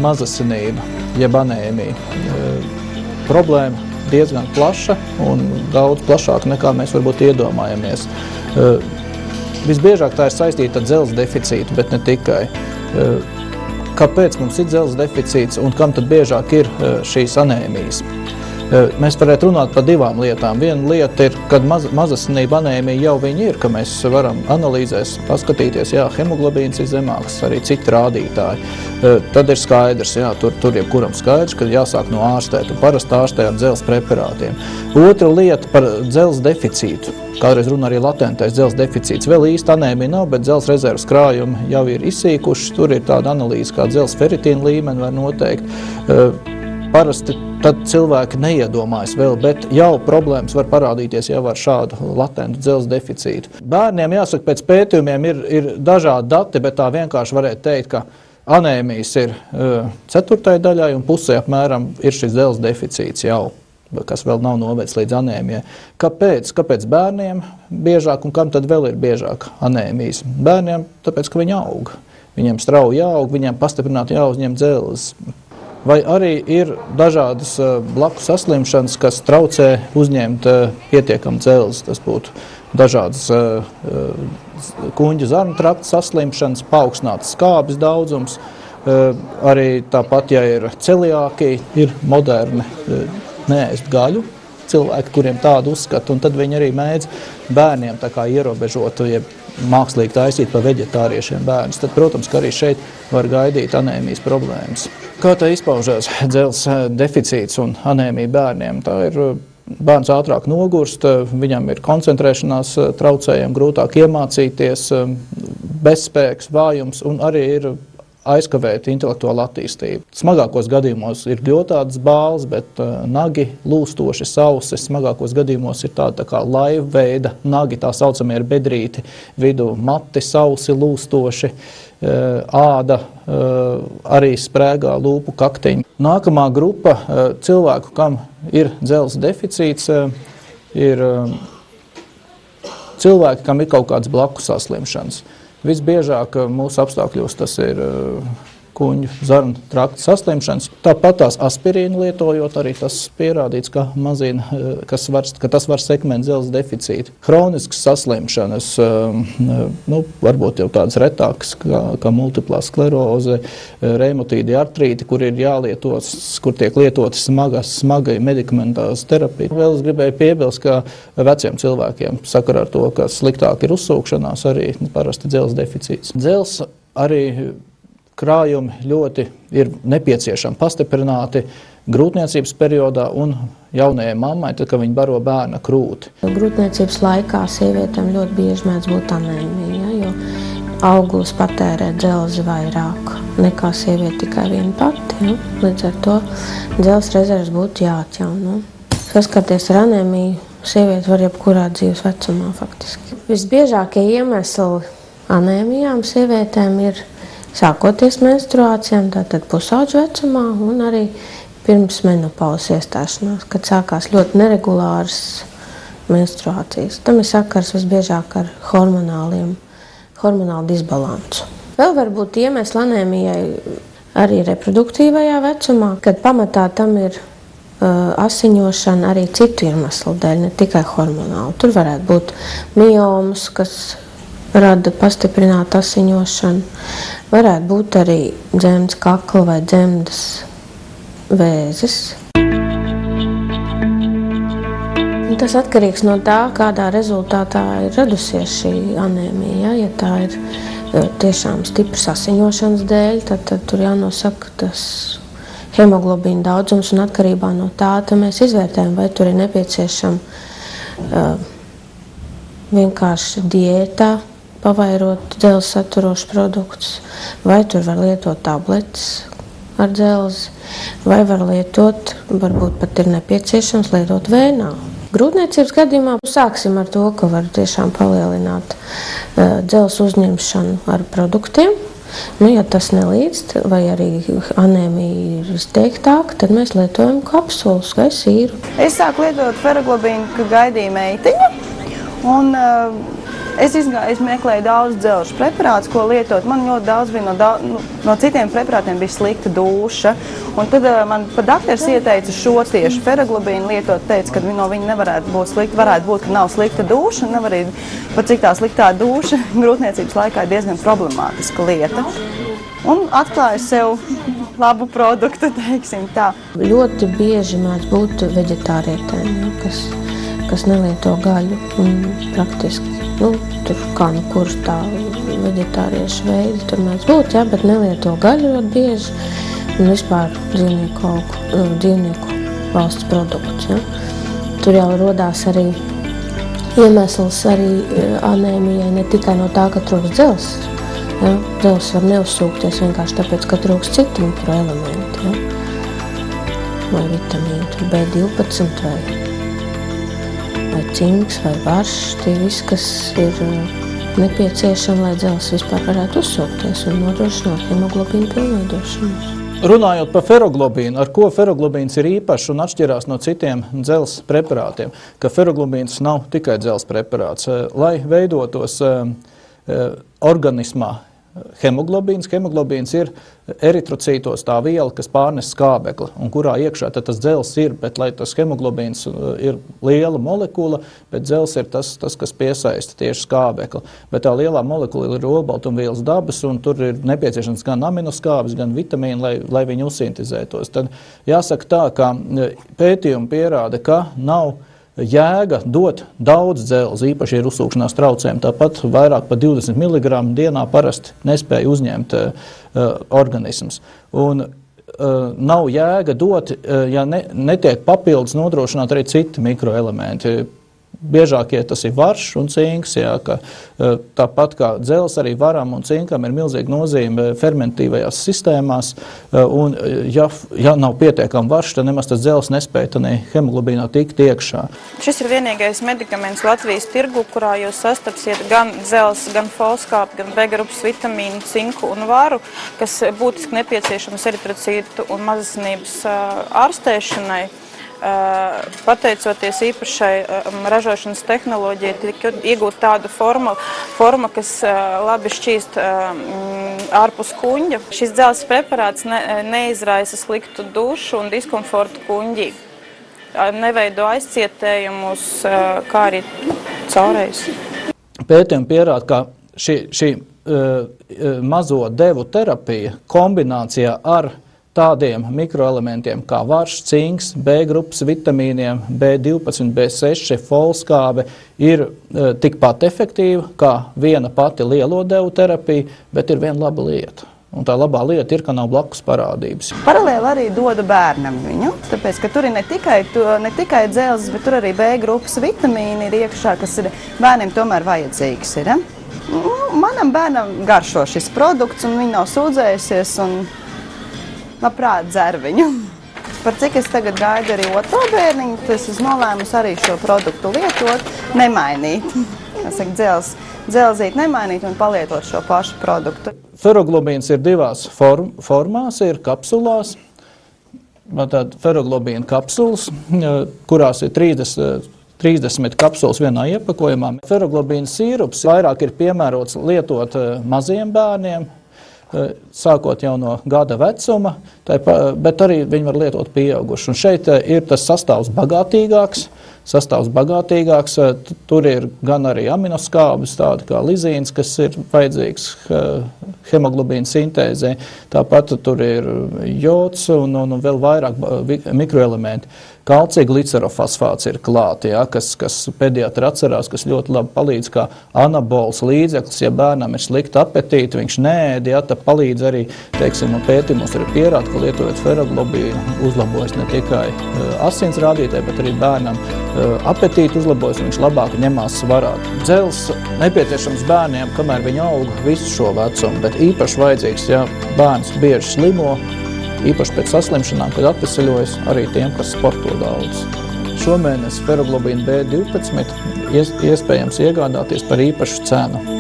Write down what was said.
mazasinība, jeb anēmija. Problēma diezgan plaša un daudz plašāka nekā mēs varbūt iedomājamies. Visbiežāk tā ir saistīta ar dzelzs deficītu, bet ne tikai. Kāpēc mums ir dzelzs deficīts un kam tad biežāk ir šīs anēmijas? Mēs varētu runāt par divām lietām. Viena lieta ir, kad mazasinība anēmija jau viņi ir, ka mēs varam analīzēs paskatīties, jā, hemoglobīns ir zemāks, arī citi rādītāji. Tad ir skaidrs, jā, tur jebkuram skaidrs, ka jāsāk no ārstēt, un parasti ārstē ar dzelzs preparātiem. Otra lieta par dzelzs deficītu. Kādreiz runa arī latentais dzelzs deficīts. Vēl īsti anēmija nav, bet dzelzs rezerves krājumi jau ir izsīkuši. Tur ir tāda analīze, kā dzelzs feritīna līmeni var noteikt. Parasti tad cilvēki neiedomājas vēl, bet jau problēmas var parādīties jau ar šādu latentu dzelzs deficītu. Bērniem, jāsaka, pēc pētījumiem ir dažādi dati, bet tā vienkārši varētu teikt, ka anēmijas ir ceturtai daļai un pusē apmēram ir šis dzelzs deficīts jau, kas vēl nav novedis līdz anēmijai. Kāpēc bērniem biežāk un kam tad vēl ir biežāk anēmijas? Bērniem tāpēc, ka viņi aug. Viņiem strauji jāaug, viņiem pastiprināti jāuzņem dzelzs. Vai arī ir dažādas blaku saslimšanas, kas traucē uzņemt pietiekam dzelzi. Tas būtu dažādas kuņģa zarnu trakta saslimšanas, paaugstinātas skābes daudzums. Arī tāpat, ja ir celiākija, ir moderni neēst gaļu cilvēki, kuriem tādu uzskata, un tad viņi arī mēdz bērniem tā kā ierobežot, ja mākslīgi taisīt pa veģetāriešiem bērnus. Tad, protams, ka arī šeit var gaidīt anēmijas problēmas. Kā tā izpaužās dzelzs deficīts un anēmija bērniem? Tā ir bērns ātrāk nogurst, viņam ir koncentrēšanās traucējumi, grūtāk iemācīties, bezspēks, vājums un arī ir aizkavēt intelektuālu attīstību. Smagākos gadījumos ir gļotādas bāles, bet nagi lūstoši, sauses. Smagākos gadījumos ir tāda tā kā laiva veida nagi, tā saucamie ir bedrīti, vidu mati, sausi, lūstoši, āda, arī sprēgā lūpu kaktiņi. Nākamā grupa cilvēku, kam ir dzelzs deficīts, ir cilvēki, kam ir kaut kāds blaku saslimšanas. Visbiežāk mūsu apstākļos tas ir kuņģu zarnu trakta saslimšanas. Tāpat tās aspirīnu lietojot, arī tas pierādīts, ka mazina, ka tas var sekmēt dzelzs deficītu. Hroniskas saslimšanas, varbūt jau tādas retākas, kā multiplā skleroze, reumatoīdi artrīti, kur ir jālietot, kur tiek lietoti smagai medikamentāza terapija. Vēl es gribēju piebilst, ka veciem cilvēkiem sakarā ar to, ka sliktāk ir uzsūkšanās, arī parasti dzelzs deficīts. Dzelzs arī krājumi ļoti ir nepieciešami pastiprināti grūtniecības periodā un jaunajai mammai, tad, kad viņi baro bērna krūti. Grūtniecības laikā sievietēm ļoti bieži mēdz būt anēmija, jo augulis patērē dzelzi vairāk nekā sieviete tikai viena pati. Ja? Līdz ar to dzelzs rezerves būtu jāatjauno. Saskarties ar anēmiju sieviete var jebkurā dzīves vecumā faktiski. Visbiežākie iemesli anēmijām sievietēm ir sākoties menstruācijām, tātad pusauģu vecumā un arī pirms menopauzes iestāšanās, kad sākās ļoti neregulāras menstruācijas. Tam ir sakars visbiežāk ar hormonālu disbalansu. Vēl var būt iemesli anēmijai arī reproduktīvajā vecumā, kad pamatā tam ir asiņošana arī citu iemeslu dēļ, ne tikai hormonāli. Tur varētu būt miomas, kas rada pastiprinātu asiņošanu. Varētu būt arī dzemdas kakla vai dzemdas vēzis. Tas atkarīgs no tā, kādā rezultātā ir radusies šī anēmija. Ja tā ir tiešām stipras asiņošanas dēļ, tad tur jānosaka tas hemoglobīna daudzums un atkarībā no tā, tad mēs izvērtējam, vai tur ir nepieciešama vienkārši diētā pavairot dzelzi saturošus produktus, vai tur var lietot tabletes ar dzelzi, vai var lietot, varbūt pat ir nepieciešams lietot vēnā. Grūtniecības gadījumā sāksim ar to, ka var tiešām palielināt dzelzs uzņemšanu ar produktiem. Ja tas nelīdz, vai arī anēmija ir izteiktāka, tad mēs lietojam kapsulas vai sīru. Es sāku lietot feroglobīnu, kad gaidīju meitiņu, un Es meklēju daudz dzelžu preparātus, ko lietot. Man ļoti daudz bija no citiem preparātiem bija slikta dūša. Un tad man pat dakteris ieteica šo tieši feroglobīnu lietot, teica, ka no viņa nevarētu būt slikta, varētu būt, ka nav slikta dūša, un nevar arī, pat cik tā sliktā dūša grūtniecības laikā ir diezgan problemātiska lieta. Un atklāju sev labu produktu, teiksim tā. Ļoti bieži mēdz būt veģetārietēm, kas nelieto gaļu un praktiski. Tur kā kurš tā veģetāriešu veidi tur mēdz būt, bet nelieto gaļu ļoti bieži un vispār dzīvnieku valsts produkts. Ja. Tur jau rodās arī iemesls arī anēmijai ne tikai no tā, ka trūks dzelzs. Ja. Dzelzs var neuzsūkties vienkārši tāpēc, ka trūks citi mikroelementi. Ja. Vai vitamīnu B12 vai cinks vai varš, tie viss, kas ir nepieciešami, lai dzelzs vispār varētu uzsūkties un nodrošināt hemoglobīnu pilnveidošanos. Runājot par feroglobīnu, ar ko feroglobīns ir īpašs un atšķirās no citiem dzelzs preparātiem, ka feroglobīns nav tikai dzelzs preparāts. Lai veidotos organismā hemoglobīns, hemoglobīns ir eritrocītos tā viela, kas pārnes skābekli un kurā iekšā tad tas dzelzs ir, bet lai tas hemoglobīns ir liela molekula, bet dzelzs ir tas, kas piesaista tieši skābekli. Bet tā lielā molekula ir olbaltumvielas dabas un tur ir nepieciešams gan aminoskābes, gan vitamīni, lai viņi uzsintezētos. Tad jāsaka tā, ka pētījumi pierāda, ka nav jēga dot daudz dzelzi, īpaši ir uzsūkšanās traucējumi, tāpat vairāk par 20 mg dienā parasti nespēja uzņemt organisms. Un nav jēga dot, ja netiek papildus nodrošināt arī citi mikroelementi. Biežākie tas ir varš un cinks, ka tāpat kā dzelzs arī varam un cinkam ir milzīga nozīme fermentīvajās sistēmās, un ja nav pietiekami varš, tad nemaz tas dzelzs nespēja tādā hemoglobīnā tikt iekšā. Šis ir vienīgais medikaments Latvijas tirgu, kurā jūs sastapsiet gan dzelzs, gan folskāpi, gan B-grupas vitamīnu, cinku un varu, kas būtiski nepieciešams eritrocītu un mazasinības ārstēšanai. Pateicoties īpašai ražošanas tehnoloģijai, tika iegūt tādu formu, kas labi šķīst ārpus kuņģa. Šis dzelzs preparāts neizraisa sliktu dušu un diskomfortu kuņģī. Neveido aizcietējumus, kā arī caurējus. Pētījumi pierāda, ka šī mazo devu terapija kombinācijā ar tādiem mikroelementiem kā varš, cinks, B-grupas vitamīniem, B12, B6, folskābe ir tikpat efektīva kā viena pati lielo devu terapija, bet ir viena laba lieta. Un tā labā lieta ir, ka nav blakus parādības. Paralēli arī dodu bērnam viņu, tāpēc, ka tur ir ne tikai dzelzs, bet tur arī B-grupas vitamīni ir iekšā, kas ir bērniem tomēr vajadzīgs. Ir, ja? Manam bērnam garšo šis produkts, un viņi nav sūdzējusies, un labprāt dzer viņu. Par cik es tagad gaidu arī otro bērniņu, tas es nolēmus arī šo produktu lietot, nemainīt. Dzelzīt nemainīt un palietot šo pašu produktu. Feroglobīns ir divās formās, ir kapsulās. Tātad feroglobīna kapsulas, kurās ir 30 kapsulas vienā iepakojumā. Feroglobīna sīrups vairāk ir piemērots lietot maziem bērniem, sākot jau no gada vecuma, bet arī viņi var lietot pieauguši. Un šeit ir tas sastāvs bagātīgāks, tur ir gan arī aminoskābes, tādi kā lizīns, kas ir vajadzīgs hemoglobīna sintēzē, tāpat tur ir jods un vēl vairāk mikroelementi. Kalcija glicerofosfāts ir klāti, kas pediatri atcerās, kas ļoti labi palīdz kā anabols līdzeklis. Ja bērnam ir slikta apetīte, viņš neēd, tad palīdz arī, teiksim, pētījumos arī pierāda, ka lietojot feroglobīnu uzlabojas ne tikai asins rādītāji, bet arī bērnam apetīte uzlabojas, viņš labāk ņemās svarā. Dzelzs nepieciešams bērniem, kamēr viņi aug visu šo vecumu, bet īpaši vajadzīgs, ja bērns bieži slimo, īpaši pēc saslimšanām, kad atveseļojas arī tiem, kas sporto daudz. Šomēnes feroglobīnu B12 iespējams iegādāties par īpašu cenu.